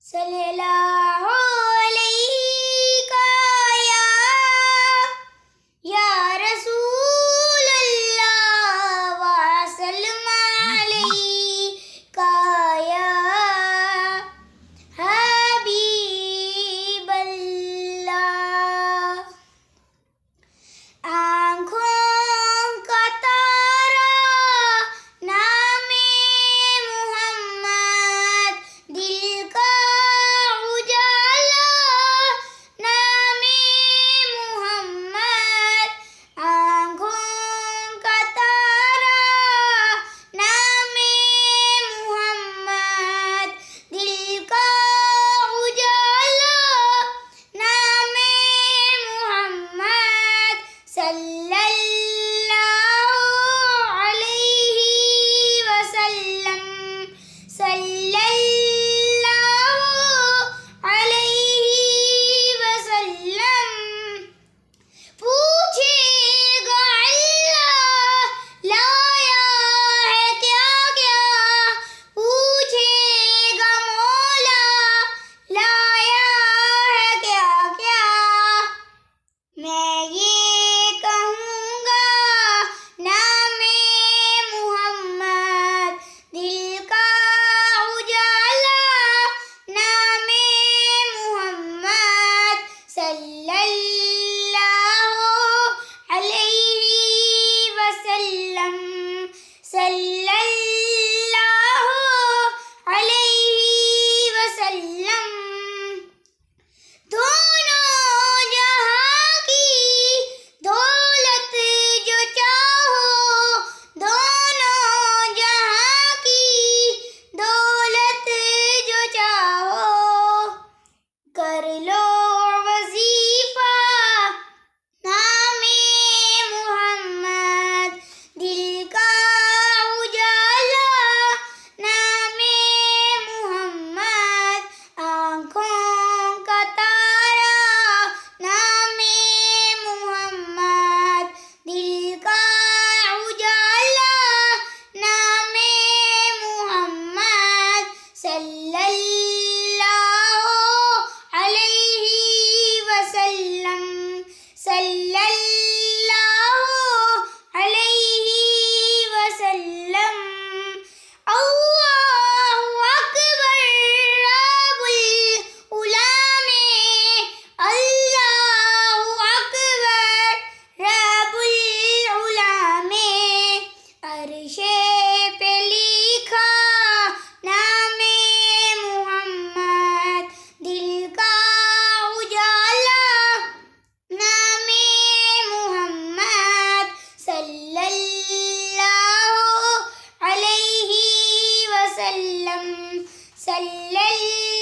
सल्लल्लाहु अलैका या रसूल अल्लाह व सल्लम अलैका या हबीब अल्लाह। आँखों का तारा नामे मोहम्मद, दिल का उजाला नामे मोहम्मद। आँखों का तारा नामे मोहम्मद, दिल का उजाला नामे मोहम्मद। सल्लल्लाहु अलैहि वसल्लम, सल्लल्लाहु अलैहि वसल्लम। पूछेगा अल्लाह लाया है क्या क्या, पूछेगा मौला लाया है क्या क्या। मैं ये कहूँगा नामे मोहम्मद, दिल का उजाला नामे मोहम्मद। सल्लल्लाहु अलैहि वसल्लम, सल्लल्लाहु अलैहि वसल्लम। दोनों जहां की दौलत जो चाहो, दोनों जहां की दौलत जो चाहो। कर लो वजीफा नामे मोहम्मद, दिल का उजाला नामे मोहम्मद। आँखों का तारा नामे मोहम्मद, दिल का उजाला नामे मोहम्मद। सल्लल्लाहु अलैहि वसल्लम, सल्लल्लाहु अलैहि वसल्लम। अल्लाहु अकबर रब्बुल उलामे, अल्लाहु अकबर रब्बुल उलामे। अर्शे पे लिखा नामे मोहम्मद, दिल का उजाला नामे मोहम्मद। सल्लल्लाहु अलैहि वसल्लम, सल्लल्लाहु